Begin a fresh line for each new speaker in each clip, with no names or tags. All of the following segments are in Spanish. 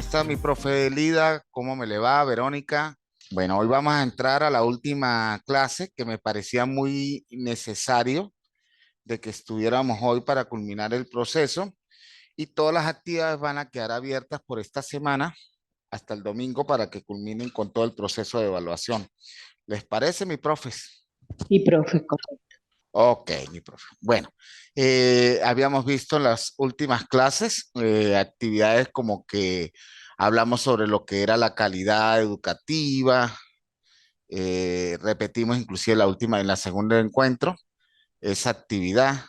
está mi profe Lida? ¿Cómo me le va, Verónica? Bueno, hoy vamos a entrar a la última clase que me parecía muy necesario de que estuviéramos hoy para culminar el proceso y todas las actividades van a quedar abiertas por esta semana hasta el domingo para que culminen con todo el proceso de evaluación. ¿Les parece, mi profe?
Y profe,
Ok, mi profe. Bueno, habíamos visto en las últimas clases actividades como que hablamos sobre lo que era la calidad educativa, repetimos inclusive la última en la segunda encuentro, esa actividad.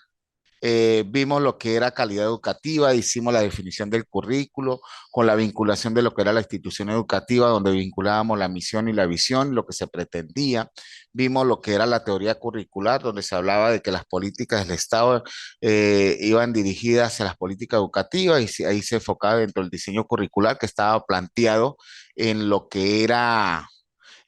Vimos lo que era calidad educativa, hicimos la definición del currículo con la vinculación de lo que era la institución educativa, donde vinculábamos la misión y la visión, lo que se pretendía. Vimos lo que era la teoría curricular, donde se hablaba de que las políticas del Estado iban dirigidas hacia las políticas educativas y ahí se enfocaba dentro del diseño curricular que estaba planteado en lo que era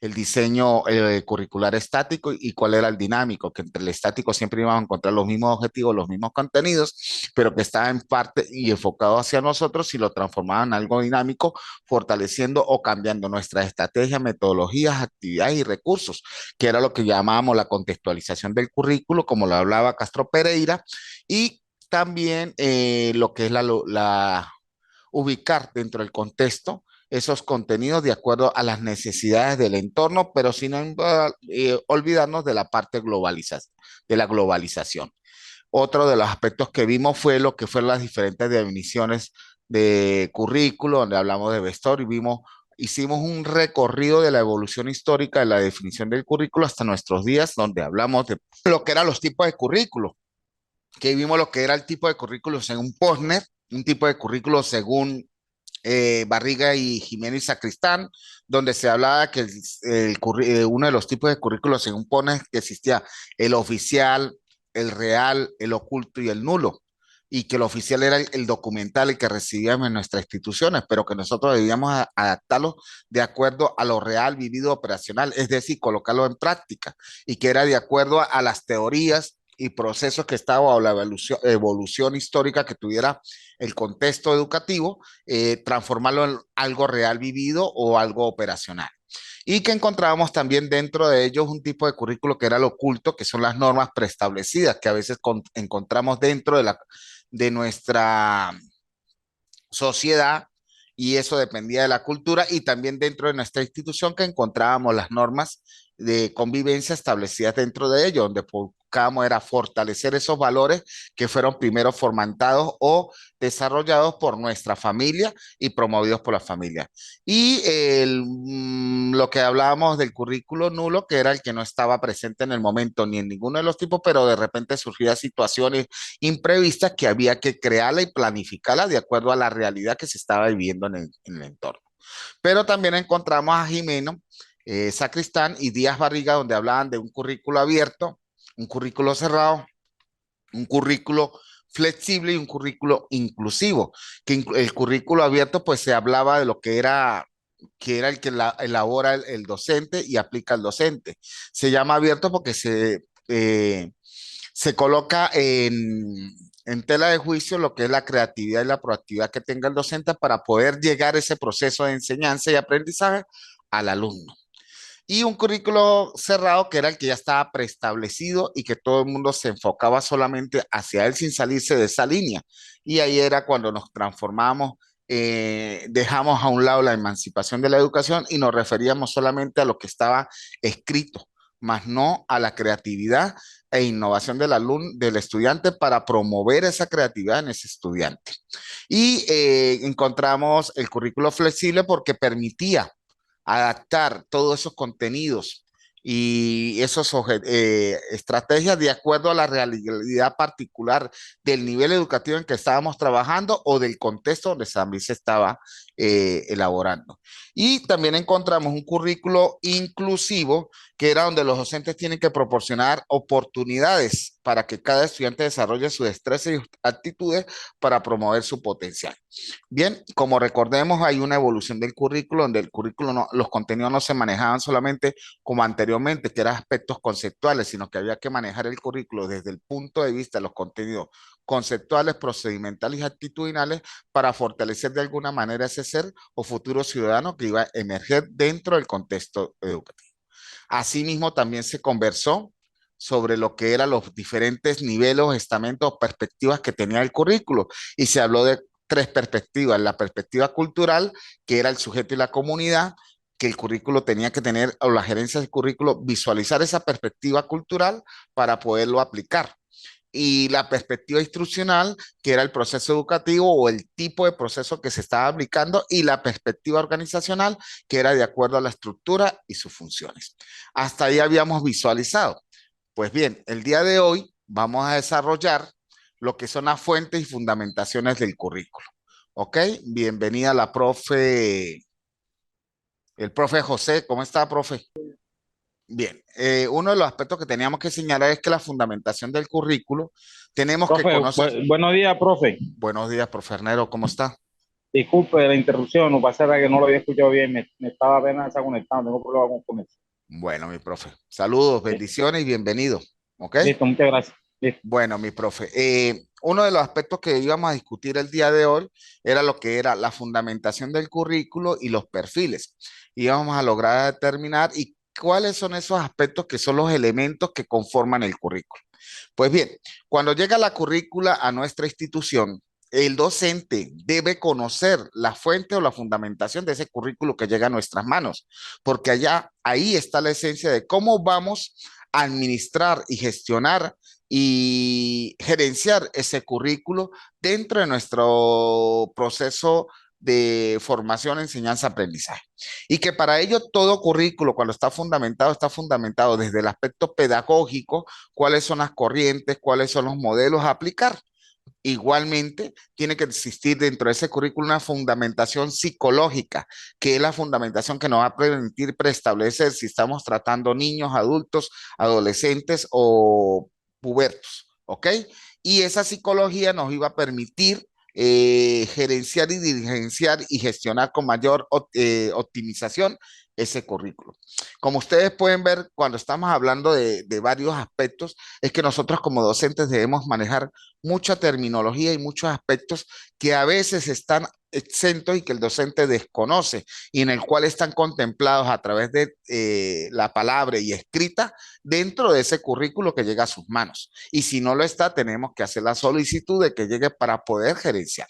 el diseño curricular estático y cuál era el dinámico, que entre el estático siempre íbamos a encontrar los mismos objetivos, los mismos contenidos, pero que estaba en parte y enfocado hacia nosotros y lo transformaba en algo dinámico, fortaleciendo o cambiando nuestras estrategias, metodologías, actividades y recursos, que era lo que llamábamos la contextualización del currículo, como lo hablaba Castro Pereira, y también lo que es la ubicar dentro del contexto esos contenidos de acuerdo a las necesidades del entorno, pero sin olvidarnos de la parte de la globalización. Otro de los aspectos que vimos fue lo que fueron las diferentes definiciones de currículo, donde hablamos de Vestor y hicimos un recorrido de la evolución histórica de la definición del currículo hasta nuestros días, donde hablamos de lo que eran los tipos de currículo, que vimos lo que era el tipo de currículo según Posner, un tipo de currículo según Barriga y Jiménez Sacristán, donde se hablaba que uno de los tipos de currículos, según pone, que existía el oficial, el real, el oculto y el nulo, y que el oficial era el documental, el que recibíamos en nuestras instituciones, pero que nosotros debíamos adaptarlo de acuerdo a lo real, vivido, operacional, es decir, colocarlo en práctica, y que era de acuerdo a las teorías y procesos que estaba o la evolución histórica que tuviera el contexto educativo, transformarlo en algo real vivido o algo operacional. Y que encontrábamos también dentro de ellos un tipo de currículo que era lo oculto, que son las normas preestablecidas que a veces encontramos dentro de nuestra sociedad y eso dependía de la cultura y también dentro de nuestra institución que encontrábamos las normas de convivencia establecidas dentro de ello, donde buscábamos era fortalecer esos valores que fueron primero fomentados o desarrollados por nuestra familia y promovidos por la familia. Y lo que hablábamos del currículo nulo, que era el que no estaba presente en el momento ni en ninguno de los tipos, pero de repente surgían situaciones imprevistas que había que crearla y planificarla de acuerdo a la realidad que se estaba viviendo en el entorno. Pero también encontramos a Jimeno Sacristán y Díaz Barriga, donde hablaban de un currículo abierto, un currículo cerrado, un currículo flexible y un currículo inclusivo, que el currículo abierto pues se hablaba de lo que era el que elabora el docente y aplica el docente. Se llama abierto porque se coloca en tela de juicio lo que es la creatividad y la proactividad que tenga el docente para poder llegar a ese proceso de enseñanza y aprendizaje al alumno. Y un currículo cerrado que era el que ya estaba preestablecido y que todo el mundo se enfocaba solamente hacia él sin salirse de esa línea. Y ahí era cuando nos transformamos, dejamos a un lado la emancipación de la educación y nos referíamos solamente a lo que estaba escrito, más no a la creatividad e innovación del estudiante para promover esa creatividad en ese estudiante. Y encontramos el currículo flexible porque permitía adaptar todos esos contenidos y esas estrategias de acuerdo a la realidad particular del nivel educativo en que estábamos trabajando o del contexto donde también se estaba elaborando. Y también encontramos un currículo inclusivo que era donde los docentes tienen que proporcionar oportunidades para que cada estudiante desarrolle su destreza y actitudes para promover su potencial. Bien, como recordemos, hay una evolución del currículo, donde el currículo los contenidos no se manejaban solamente como anteriormente, que eran aspectos conceptuales, sino que había que manejar el currículo desde el punto de vista de los contenidos conceptuales, procedimentales y actitudinales para fortalecer de alguna manera ese ser o futuro ciudadano que iba a emerger dentro del contexto educativo. Asimismo, también se conversó sobre lo que eran los diferentes niveles, estamentos, perspectivas que tenía el currículo y se habló de tres perspectivas: la perspectiva cultural, que era el sujeto y la comunidad, que el currículo tenía que tener, o la gerencia del currículo, visualizar esa perspectiva cultural para poderlo aplicar, y la perspectiva instruccional, que era el proceso educativo o el tipo de proceso que se estaba aplicando, y la perspectiva organizacional, que era de acuerdo a la estructura y sus funciones. Hasta ahí habíamos visualizado. Pues bien, el día de hoy vamos a desarrollar lo que son las fuentes y fundamentaciones del currículo. ¿Ok? Bienvenida la profe, el profe José. ¿Cómo está, profe? Bien, uno de los aspectos que teníamos que señalar es que la fundamentación del currículo tenemos que
Profe,
conocer.
buenos días, profe.
Buenos días, profe Ernero, ¿cómo está?
Disculpe la interrupción, no pasa nada que no lo había escuchado bien, me estaba apenas conectando, tengo problemas con eso.
Bueno, mi profe, saludos,
Sí,
bendiciones y bienvenido. ¿Ok?
listo, muchas gracias. Listo.
Bueno, mi profe, uno de los aspectos que íbamos a discutir el día de hoy era lo que era la fundamentación del currículo y los perfiles. Íbamos a lograr determinar y cuáles son esos aspectos que son los elementos que conforman el currículo. Pues bien, cuando llega la currícula a nuestra institución, el docente debe conocer la fuente o la fundamentación de ese currículo que llega a nuestras manos, porque allá, ahí está la esencia de cómo vamos a administrar y gestionar y gerenciar ese currículo dentro de nuestro proceso de formación, enseñanza, aprendizaje. Y que para ello todo currículo, cuando está fundamentado desde el aspecto pedagógico, cuáles son las corrientes, cuáles son los modelos a aplicar. Igualmente, tiene que existir dentro de ese currículo una fundamentación psicológica, que es la fundamentación que nos va a permitir preestablecer si estamos tratando niños, adultos, adolescentes o pubertos, ¿ok? Y esa psicología nos iba a permitir gerenciar y dirigenciar y gestionar con mayor optimización ese currículo. Como ustedes pueden ver, cuando estamos hablando de varios aspectos, es que nosotros como docentes debemos manejar mucha terminología y muchos aspectos que a veces están exentos y que el docente desconoce y en el cual están contemplados a través de la palabra y escrita dentro de ese currículo que llega a sus manos. Y si no lo está, tenemos que hacer la solicitud de que llegue para poder gerenciar.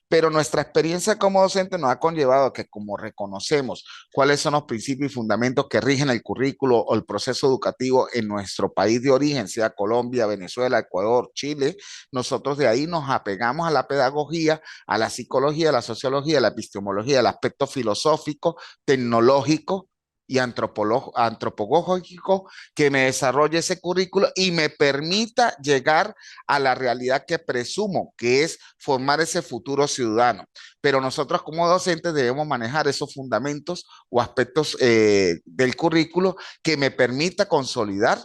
Pero nuestra experiencia como docente nos ha conllevado a que, como reconocemos cuáles son los principios y fundamentos que rigen el currículo o el proceso educativo en nuestro país de origen, sea Colombia, Venezuela, Ecuador, Chile, nosotros de ahí nos apegamos a la pedagogía, a la psicología, a la sociología, a la epistemología, al aspecto filosófico, tecnológico y antropológico que me desarrolle ese currículo y me permita llegar a la realidad que presumo que es formar ese futuro ciudadano. Pero nosotros como docentes debemos manejar esos fundamentos o aspectos del currículo que me permita consolidar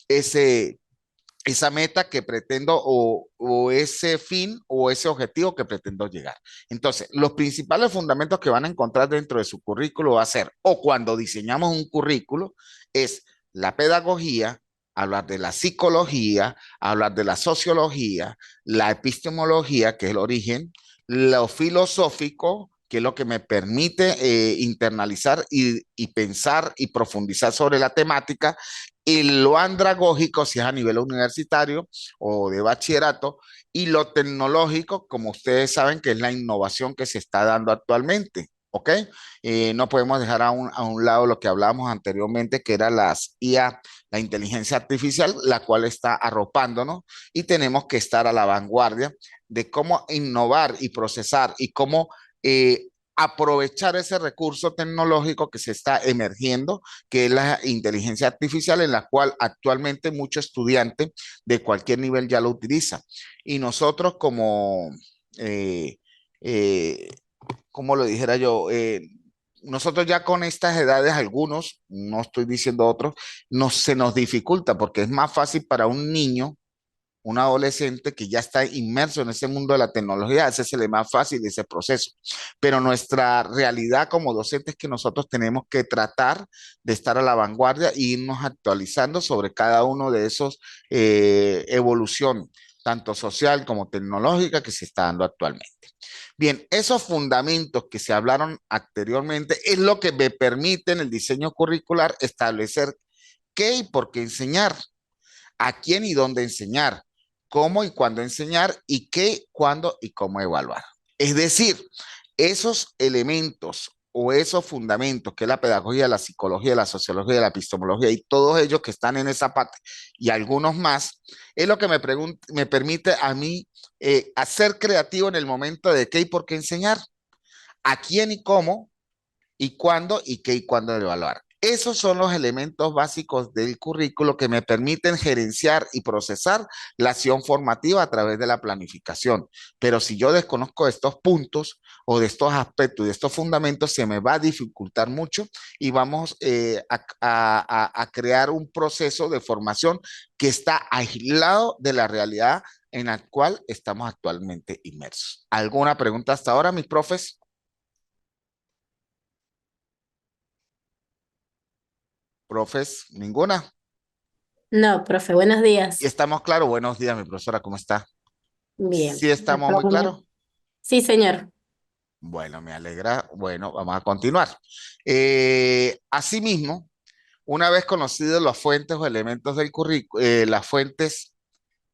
ese, esa meta que pretendo o ese fin o ese objetivo que pretendo llegar. Entonces, los principales fundamentos que van a encontrar dentro de su currículo va a ser, o cuando diseñamos un currículo, es la pedagogía, hablar de la psicología, hablar de la sociología, la epistemología, que es el origen, lo filosófico, que es lo que me permite internalizar y pensar y profundizar sobre la temática, y lo andragógico, si es a nivel universitario o de bachillerato, y lo tecnológico, como ustedes saben, que es la innovación que se está dando actualmente. ¿Ok? No podemos dejar a un lado lo que hablábamos anteriormente, que era las IA, la inteligencia artificial, la cual está arropándonos y tenemos que estar a la vanguardia de cómo innovar y procesar y cómo aprovechar ese recurso tecnológico que se está emergiendo, que es la inteligencia artificial, en la cual actualmente muchos estudiantes de cualquier nivel ya lo utilizan. Y nosotros como, eh, eh, como lo dijera yo, nosotros ya con estas edades, algunos, no estoy diciendo otros, se nos dificulta porque es más fácil para un niño, un adolescente que ya está inmerso en ese mundo de la tecnología, ese se le más fácil ese proceso. Pero nuestra realidad como docentes es que nosotros tenemos que tratar de estar a la vanguardia e irnos actualizando sobre cada uno de esos evolución. tanto social como tecnológica que se está dando actualmente. Bien, esos fundamentos que se hablaron anteriormente es lo que me permite en el diseño curricular establecer qué y por qué enseñar, a quién y dónde enseñar, cómo y cuándo enseñar y qué, cuándo y cómo evaluar. Es decir, esos elementos o esos fundamentos que es la pedagogía, la psicología, la sociología, la epistemología y todos ellos que están en esa parte y algunos más, es lo que me permite a mí hacer creativo en el momento de qué y por qué enseñar, a quién y cómo, y cuándo y qué y cuándo evaluar. Esos son los elementos básicos del currículo que me permiten gerenciar y procesar la acción formativa a través de la planificación. Pero si yo desconozco estos puntos o de estos aspectos y de estos fundamentos, se me va a dificultar mucho y vamos a crear un proceso de formación que está aislado de la realidad en la cual estamos actualmente inmersos. ¿Alguna pregunta hasta ahora, mis profes? Profes, ninguna.
No, profe, buenos
Y
días.
estamos claros. Buenos días, mi profesora, ¿cómo está?
Bien.
Sí, estamos
Acá
muy claros.
Sí, señor.
Bueno, me alegra. Bueno, vamos a continuar. Asimismo, una vez conocidos las fuentes o elementos del currículo, las fuentes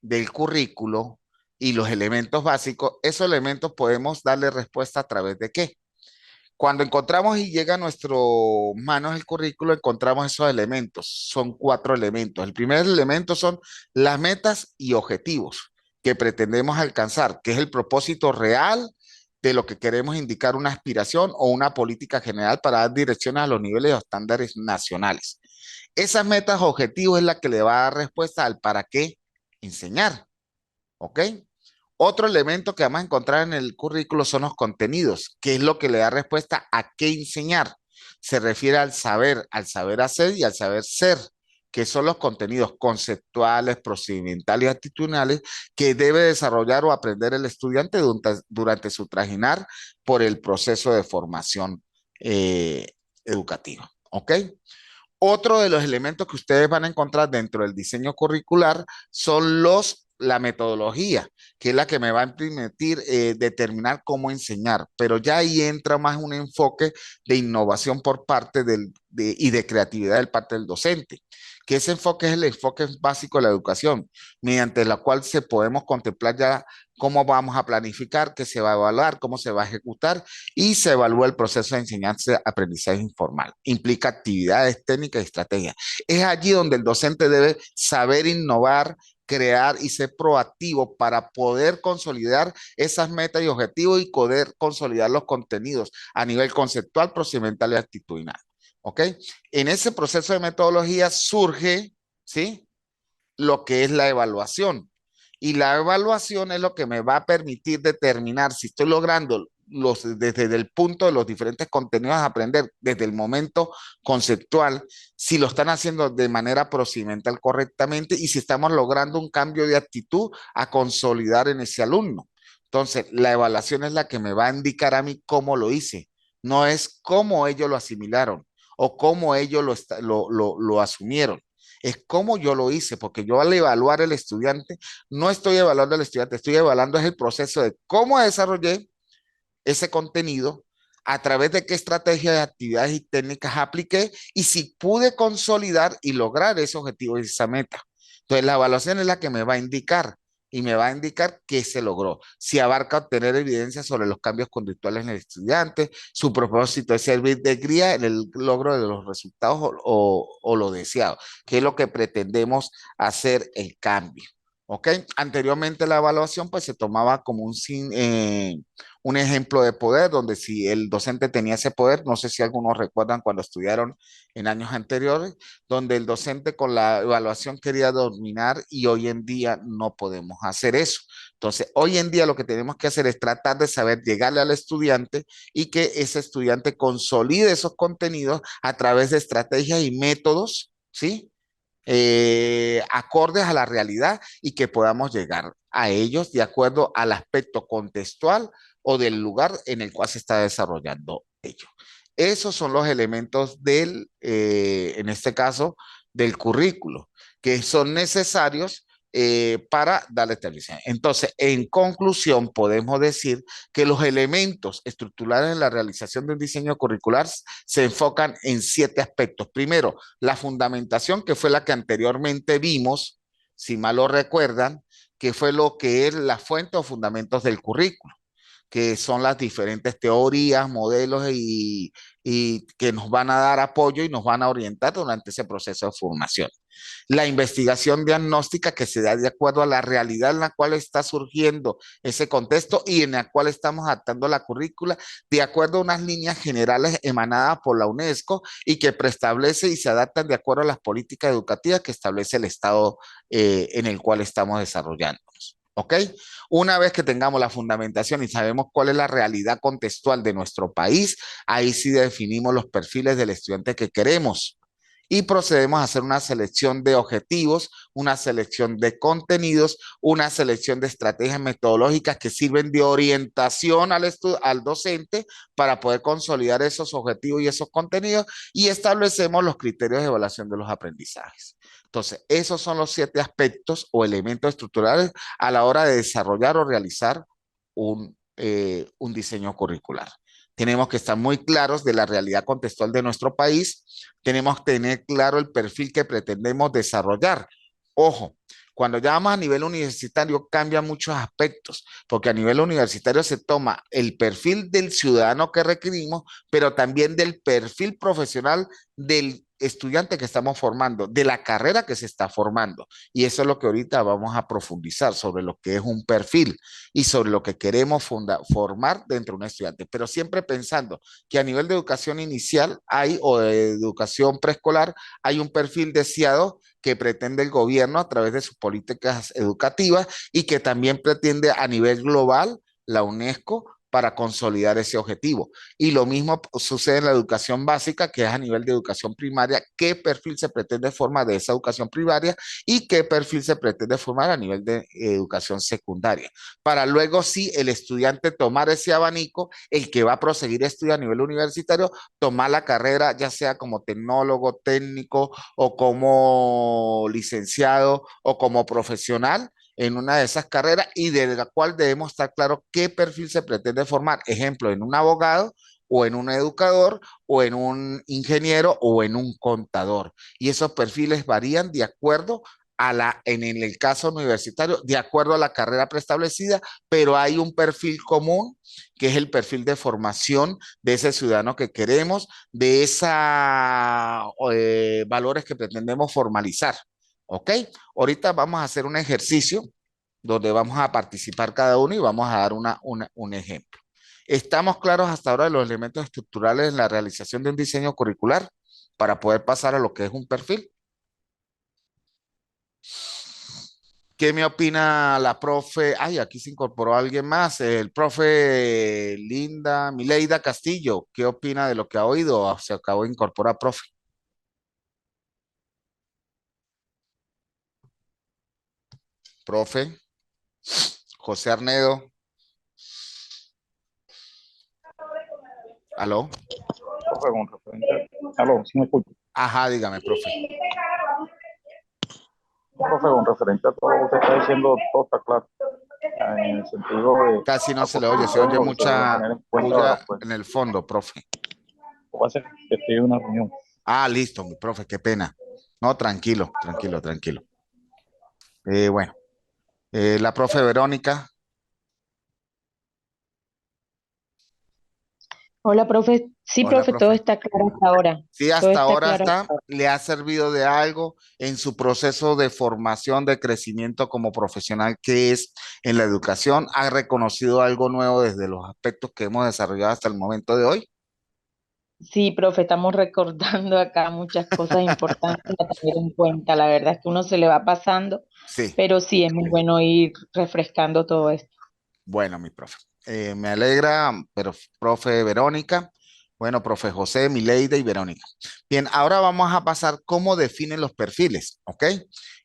del currículo y los elementos básicos, esos elementos podemos darle respuesta a través de qué. Cuando encontramos y llega a nuestras manos el currículo, encontramos esos elementos. Son cuatro elementos. El primer elemento son las metas y objetivos que pretendemos alcanzar, que es el propósito real de lo que queremos indicar una aspiración o una política general para dar direcciones a los niveles o estándares nacionales. Esas metas o objetivos es la que le va a dar respuesta al para qué enseñar. ¿Ok? Otro elemento que vamos a encontrar en el currículo son los contenidos, que es lo que le da respuesta a qué enseñar. Se refiere al saber hacer y al saber ser, que son los contenidos conceptuales, procedimentales y actitudinales que debe desarrollar o aprender el estudiante durante su trajinar por el proceso de formación eh, educativa. ¿Ok? Otro de los elementos que ustedes van a encontrar dentro del diseño curricular son la metodología, que es la que me va a permitir determinar cómo enseñar, pero ya ahí entra más un enfoque de innovación por parte y de creatividad del parte del docente, que ese enfoque es el enfoque básico de la educación, mediante la cual se podemos contemplar ya cómo vamos a planificar, qué se va a evaluar, cómo se va a ejecutar y se evalúa el proceso de enseñanza-aprendizaje informal. Implica actividades, técnicas y estrategias. Es allí donde el docente debe saber innovar, crear y ser proactivo para poder consolidar esas metas y objetivos y poder consolidar los contenidos a nivel conceptual, procedimental y actitudinal. ¿Ok? En ese proceso de metodología surge, ¿sí? Lo que es la evaluación. Y la evaluación es lo que me va a permitir determinar si estoy logrando desde el punto de los diferentes contenidos a aprender, desde el momento conceptual, si lo están haciendo de manera procedimental correctamente y si estamos logrando un cambio de actitud a consolidar en ese alumno. Entonces, la evaluación es la que me va a indicar a mí cómo lo hice, no es cómo ellos lo asimilaron o cómo ellos lo asumieron, es cómo yo lo hice, porque yo al evaluar al estudiante, no estoy evaluando al estudiante, estoy evaluando es el proceso de cómo desarrollé ese contenido, a través de qué estrategias de actividades y técnicas apliqué y si pude consolidar y lograr ese objetivo y esa meta. Entonces, la evaluación es la que me va a indicar y me va a indicar qué se logró. Si abarca obtener evidencia sobre los cambios conductuales en el estudiante, su propósito es servir de guía en el logro de los resultados o lo deseado, que es lo que pretendemos hacer el cambio. ¿Ok? Anteriormente la evaluación pues se tomaba como un ejemplo de poder, donde si el docente tenía ese poder, no sé si algunos recuerdan cuando estudiaron en años anteriores, donde el docente con la evaluación quería dominar y hoy en día no podemos hacer eso. Entonces, hoy en día lo que tenemos que hacer es tratar de saber llegarle al estudiante y que ese estudiante consolide esos contenidos a través de estrategias y métodos, ¿sí? Acordes a la realidad y que podamos llegar a ellos de acuerdo al aspecto contextual o del lugar en el cual se está desarrollando ello. Esos son los elementos en este caso, del currículo, que son necesarios para darle estabilización. Entonces, en conclusión, podemos decir que los elementos estructurales en la realización de un diseño curricular se enfocan en 7 aspectos. Primero, la fundamentación, que fue la que anteriormente vimos, si mal lo recuerdan, que fue lo que es la fuente o fundamentos del currículo, que son las diferentes teorías, modelos y que nos van a dar apoyo y nos van a orientar durante ese proceso de formación. La investigación diagnóstica que se da de acuerdo a la realidad en la cual está surgiendo ese contexto y en la cual estamos adaptando la currícula de acuerdo a unas líneas generales emanadas por la UNESCO y que preestablece y se adaptan de acuerdo a las políticas educativas que establece el Estado en el cual estamos desarrollándonos. ¿Ok? Una vez que tengamos la fundamentación y sabemos cuál es la realidad contextual de nuestro país, ahí sí definimos los perfiles del estudiante que queremos y procedemos a hacer una selección de objetivos, una selección de contenidos, una selección de estrategias metodológicas que sirven de orientación al docente para poder consolidar esos objetivos y esos contenidos y establecemos los criterios de evaluación de los aprendizajes. Entonces, esos son los 7 aspectos o elementos estructurales a la hora de desarrollar o realizar un diseño curricular. Tenemos que estar muy claros de la realidad contextual de nuestro país, tenemos que tener claro el perfil que pretendemos desarrollar. Ojo, cuando ya vamos a nivel universitario cambian muchos aspectos, porque a nivel universitario se toma el perfil del ciudadano que requerimos, pero también del perfil profesional del estudiante que estamos formando, de la carrera que se está formando. Y eso es lo que ahorita vamos a profundizar sobre lo que es un perfil y sobre lo que queremos formar dentro de un estudiante, pero siempre pensando que a nivel de educación inicial hay o de educación preescolar hay un perfil deseado que pretende el gobierno a través de sus políticas educativas y que también pretende a nivel global la UNESCO para consolidar ese objetivo. Y lo mismo sucede en la educación básica, que es a nivel de educación primaria, qué perfil se pretende formar de esa educación primaria y qué perfil se pretende formar a nivel de educación secundaria. Para luego sí el estudiante tomar ese abanico, el que va a proseguir a estudiar a nivel universitario, tomar la carrera ya sea como tecnólogo, técnico o como licenciado o como profesional en una de esas carreras y de la cual debemos estar claro qué perfil se pretende formar. Ejemplo, en un abogado o en un educador o en un ingeniero o en un contador. Y esos perfiles varían de acuerdo en el caso universitario, de acuerdo a la carrera preestablecida, pero hay un perfil común que es el perfil de formación de ese ciudadano que queremos, de esos valores que pretendemos formalizar. ¿Ok? Ahorita vamos a hacer un ejercicio donde vamos a participar cada uno y vamos a dar un ejemplo. ¿Estamos claros hasta ahora de los elementos estructurales en la realización de un diseño curricular para poder pasar a lo que es un perfil? ¿Qué me opina la profe? Ay, aquí se incorporó alguien más, el profe Mileida Castillo. ¿Qué opina de lo que ha oído? Se acabó de incorporar, profe. Profe, José Arnedo. ¿Aló?
Profe, con referente. Aló, ¿sí me escucha?
Ajá, dígame, profe.
Profe, con referente a todo lo que usted está diciendo, todo está claro. En el sentido de
Casi no
la
se le oye, se
construcción,
oye
lo que se debe
mucha
tener en cuenta ahora,
bulla
pues,
en el fondo, profe.
va a ser que estoy en una reunión.
Ah, listo, mi profe, qué pena. No, tranquilo, tranquilo, tranquilo. Bueno, la profe Verónica,
Hola, profe. Sí,
hola,
profe, todo
profe.
está claro hasta ahora.
Sí,
Todo
hasta
está
ahora
claro hasta
está,
ahora.
le ha servido de algo en su proceso de formación, de crecimiento como profesional que es en la educación. ¿Ha reconocido algo nuevo desde los aspectos que hemos desarrollado hasta el momento de hoy?
Sí, profe, estamos recordando acá muchas cosas importantes a tener en cuenta. La verdad es que uno se le va pasando,
Sí,
pero sí es muy bueno ir refrescando todo esto.
bueno, mi profe. Me alegra, pero profe Verónica, bueno, profe José, Mileida y Verónica. Bien, ahora vamos a pasar cómo definen los perfiles, ¿ok?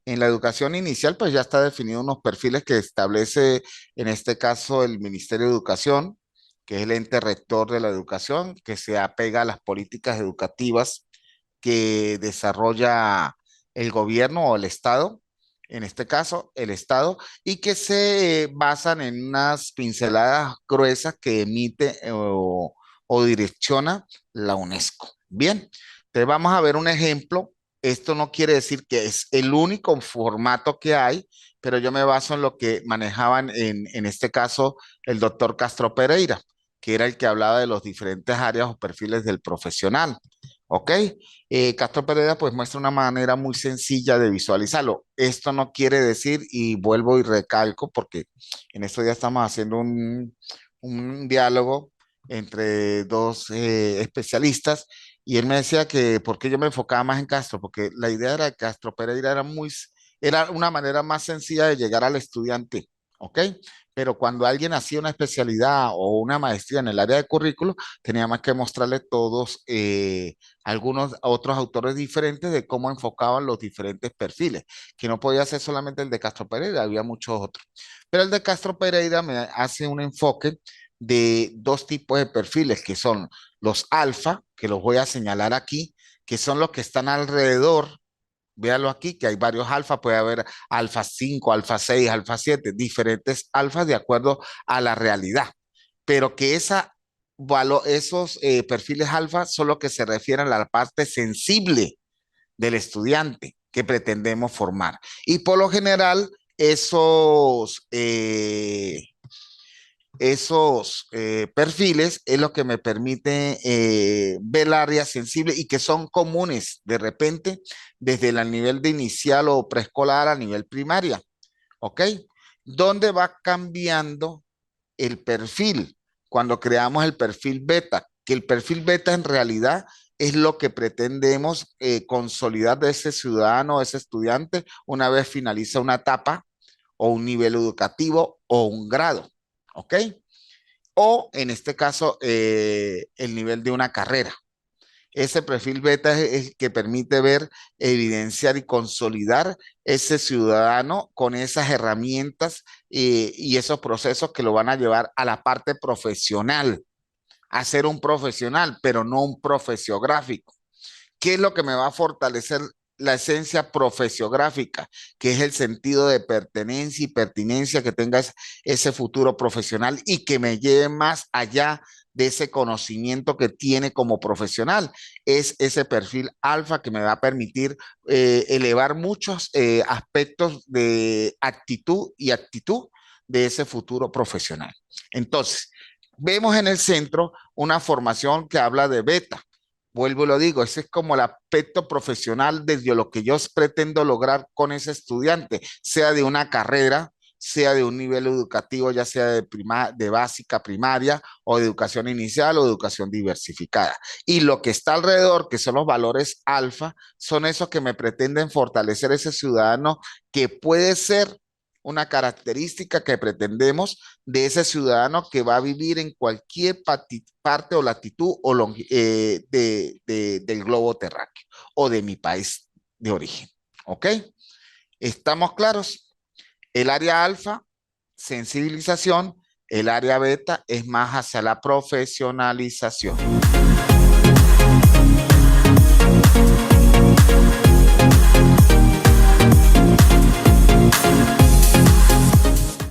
En la educación inicial, pues ya está definido unos perfiles que establece, en este caso, el Ministerio de Educación, que es el ente rector de la educación, que se apega a las políticas educativas que desarrolla el gobierno o el Estado en este caso el Estado, y que se basan en unas pinceladas gruesas que emite o direcciona la UNESCO. Bien, entonces vamos a ver un ejemplo. Esto no quiere decir que es el único formato que hay, pero yo me baso en lo que manejaban en este caso el doctor Castro Pereira, que era el que hablaba de los diferentes áreas o perfiles del profesional. ¿Ok? Castro Pereira pues muestra una manera muy sencilla de visualizarlo. Esto no quiere decir, y vuelvo y recalco, porque en esto ya estamos haciendo un diálogo entre dos especialistas, y él me decía que por qué yo me enfocaba más en Castro, porque la idea era que Castro Pereira era una manera más sencilla de llegar al estudiante, ¿ok? Pero cuando alguien hacía una especialidad o una maestría en el área de currículo, teníamos que mostrarle todos algunos otros autores diferentes de cómo enfocaban los diferentes perfiles, que no podía ser solamente el de Castro Pereira, había muchos otros. Pero el de Castro Pereira me hace un enfoque de dos tipos de perfiles, que son los alfa, que los voy a señalar aquí, que son los que están alrededor. Véalo aquí, que hay varios alfa, puede haber alfa 5, alfa 6, alfa 7, diferentes alfas de acuerdo a la realidad, pero que esos perfiles alfa son los que se refieren a la parte sensible del estudiante que pretendemos formar. Y por lo general, esos perfiles es lo que me permite ver el área sensible y que son comunes de repente desde el nivel de inicial o preescolar a nivel primaria, ¿ok? ¿Dónde va cambiando el perfil cuando creamos el perfil beta? Que el perfil beta en realidad es lo que pretendemos consolidar de ese ciudadano, de ese estudiante, una vez finaliza una etapa o un nivel educativo o un grado, ¿ok? O en este caso, el nivel de una carrera. Ese perfil beta es el que permite ver, evidenciar y consolidar ese ciudadano con esas herramientas y esos procesos que lo van a llevar a la parte profesional, a ser un profesional, pero no un profesiográfico. ¿Qué es lo que me va a fortalecer la esencia profesiográfica? Que es el sentido de pertenencia y pertinencia que tenga ese futuro profesional y que me lleve más allá de ese conocimiento que tiene como profesional. Es ese perfil alfa que me va a permitir elevar muchos aspectos de actitud y actitud de ese futuro profesional. Entonces, vemos en el centro una formación que habla de beta. Vuelvo y lo digo, ese es como el aspecto profesional desde lo que yo pretendo lograr con ese estudiante, sea de una carrera, sea de un nivel educativo, ya sea de básica, primaria, o de educación inicial o de educación diversificada. Y lo que está alrededor, que son los valores alfa, son esos que me pretenden fortalecer ese ciudadano, que puede ser una característica que pretendemos de ese ciudadano que va a vivir en cualquier parte o latitud o del globo terráqueo o de mi país de origen. ¿Ok? ¿Estamos claros? El área alfa, sensibilización; el área beta es más hacia la profesionalización.